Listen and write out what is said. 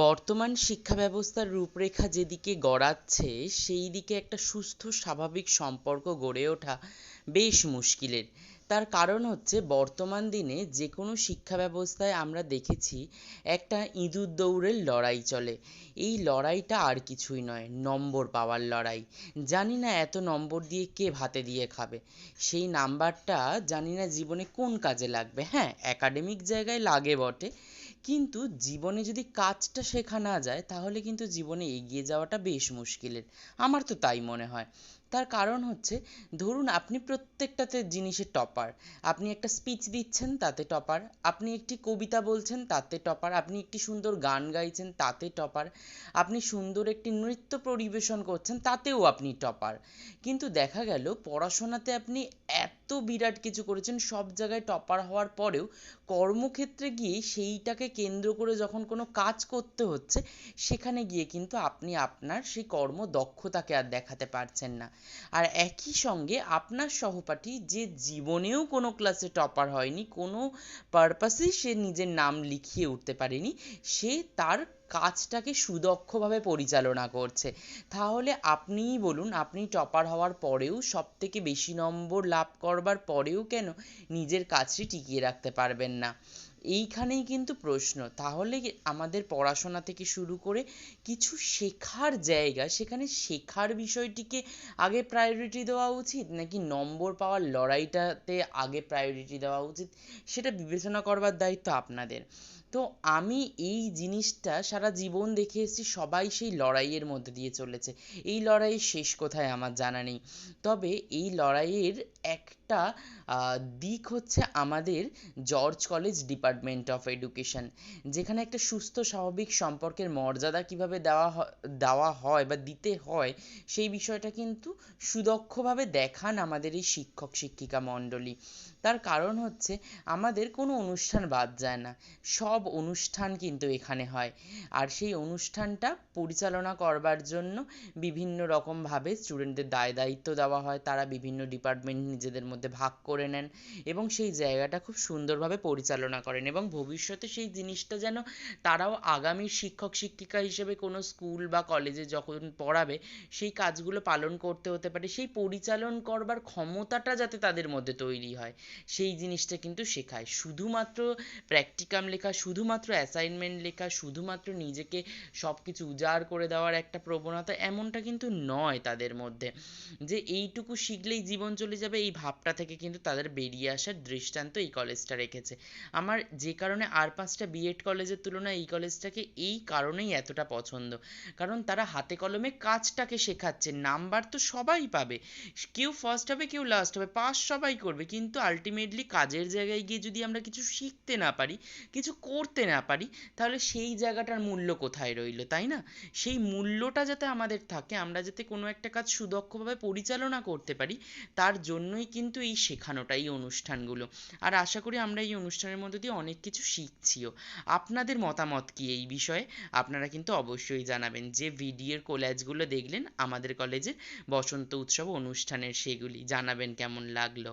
বর্তমান শিক্ষা ব্যবস্থার রূপরেখা যেদিকে গড়াচ্ছে সেই দিকে একটা সুস্থ স্বাভাবিক সম্পর্ক গড়ে ওঠা বেশ মুশকিলের। তার কারণ হচ্ছে বর্তমান দিনে যে কোনো শিক্ষা ব্যবস্থায় আমরা দেখেছি একটা ইঁদুর দৌড়ের লড়াই চলে। এই লড়াইটা আর কিছুই নয়, নম্বর পাওয়ার লড়াই। জানি না এত নম্বর দিয়ে কে ভাতে দিয়ে খাবে, সেই নাম্বারটা জানি না জীবনে কোন কাজে লাগবে। হ্যাঁ, একাডেমিক জায়গায় লাগে বটে, কিন্তু জীবনে যদি কাজটা শেখা না যায় তাহলে কিন্তু জীবনে এগিয়ে যাওয়াটা বেশ মুশকিলের। আমার তো তাই মনে হয়। তার কারণ হচ্ছে, ধরুন আপনি প্রত্যেকটাতে জিনিসে টপার। আপনি একটা স্পিচ দিচ্ছেন তাতে টপার, আপনি একটি কবিতা বলছেন তাতে টপার, আপনি একটি সুন্দর গান গাইছেন তাতে টপার, আপনি সুন্দর একটি নৃত্য পরিবেশন করছেন তাতেও আপনি টপার। কিন্তু দেখা গেল পড়াশোনাতে আপনি এত বিরাট কিছু করেছেন, সব জায়গায় টপার হওয়ার পরেও কর্মক্ষেত্রে গিয়ে সেইটাকে কেন্দ্র করে যখন কোনো কাজ করতে হচ্ছে, সেখানে গিয়ে কিন্তু আপনি আপনার সেই কর্মদক্ষতাকে আর দেখাতে পারছেন না। আর একই সঙ্গে আপনার সহপাঠী যে জীবনেও কোনো ক্লাসে টপার হয়নি, কোনো পারপাসেই সে নিজের নাম লিখিয়ে উঠতে পারেনি, সে তার কাজটাকে সুদক্ষভাবে পরিচালনা করছে। তাহলে আপনিই বলুন, আপনি টপার হওয়ার পরেও, সবথেকে বেশি নম্বর লাভ করবার পরেও কেন নিজের কাজটি টিকিয়ে রাখতে পারবেন না? এইখানেই কিন্তু প্রশ্ন। তাহলে আমাদের পড়াশোনা থেকে শুরু করে কিছু শেখার জায়গা, সেখানে শেখার বিষয়টিকে আগে প্রায়োরিটি দেওয়া উচিত, নাকি নম্বর পাওয়ার লড়াইটাতে আগে প্রায়োরিটি দেওয়া উচিত, সেটা বিবেচনা করবার দায়িত্ব আপনাদের। তো আমি এই জিনিসটা সারা জীবন দেখে এসেছি, সবাই সেই লড়াইয়ের মধ্যে দিয়ে চলেছে। এই লড়াইয়ের শেষ কোথায় আমার জানা নেই। তবে এই লড়াইয়ের একটা দিক হচ্ছে আমাদের George college department of education, যেখানে একটা সুস্থ স্বাভাবিক সম্পর্কের মর্যাদা কিভাবে দেওয়া হয় বা দিতে হয়, সেই বিষয়টা কিন্তু সুদক্ষভাবে দেখান আমাদের এই শিক্ষক শিক্ষিকা মণ্ডলী। তার কারণ হচ্ছে, আমাদের কোনো অনুষ্ঠান বাদ যায় না, সব অনুষ্ঠান কিন্তু এখানে হয়। আর সেই অনুষ্ঠানটা পরিচালনা করবার জন্য বিভিন্ন রকমভাবে স্টুডেন্টদের দায়িত্ব দেওয়া হয়, তারা বিভিন্ন ডিপার্টমেন্ট নিজেদের মধ্যে ভাগ করে নেন এবং সেই জায়গাটা খুব সুন্দরভাবে পরিচালনা করেন, এবং ভবিষ্যতে সেই জিনিসটা যেন তারাও আগামী শিক্ষক শিক্ষিকা হিসেবে কোনো স্কুল বা কলেজে যখন পড়াবে, সেই কাজগুলো পালন করতে হতে পারে, সেই পরিচালন করবার ক্ষমতাটা যাতে তাদের মধ্যে তৈরি হয়, সেই জিনিসটা কিন্তু শেখায়। শুধুমাত্র প্র্যাকটিকাম লেখা, শুধুমাত্র অ্যাসাইনমেন্ট লেখা, শুধুমাত্র নিজেকে সব কিছু উজাড় করে দেওয়ার একটা প্রবণতা, এমনটা কিন্তু নয় তাদের মধ্যে। যে এইটুকু শিখলেই জীবন চলে যাবে, এই ভাবটা থেকে কিন্তু তাদের বেরিয়ে আসার দৃষ্টান্ত এই কলেজটা রেখেছে। আমার যে কারণে আর পাঁচটা বিএড কলেজের তুলনায় এই কলেজটাকে এই কারণেই এতটা পছন্দ, কারণ তারা হাতে কলমে কাজটাকে শেখাচ্ছে। নাম্বার তো সবাই পাবে, কেউ ফার্স্ট হবে কেউ লাস্ট হবে, পাস সবাই করবে, কিন্তু আলটিমেটলি কাজের জায়গায় গিয়ে যদি আমরা কিছু শিখতে না পারি, কিছু করতে না পারি, তাহলে সেই জায়গাটার মূল্য কোথায় রইল, তাই না? সেই মূল্যটা যাতে আমাদের থাকে, আমরা যাতে কোনো একটা কাজ সুদক্ষভাবে পরিচালনা করতে পারি, তার জন্যই কিন্তু এই শেখানোটা, এই অনুষ্ঠানগুলো। আর আশা করি আমরা এই অনুষ্ঠানের মধ্যে দিয়ে অনেক কিছু শিখছিও। আপনাদের মতামত কি এই বিষয়ে? আপনারা কিন্তু অবশ্যই জানাবেন। যে ভিডিওর কোল্যাজগুলো দেখলেন আমাদের কলেজের বসন্ত উৎসব অনুষ্ঠানের, সেগুলি জানাবেন কেমন লাগলো।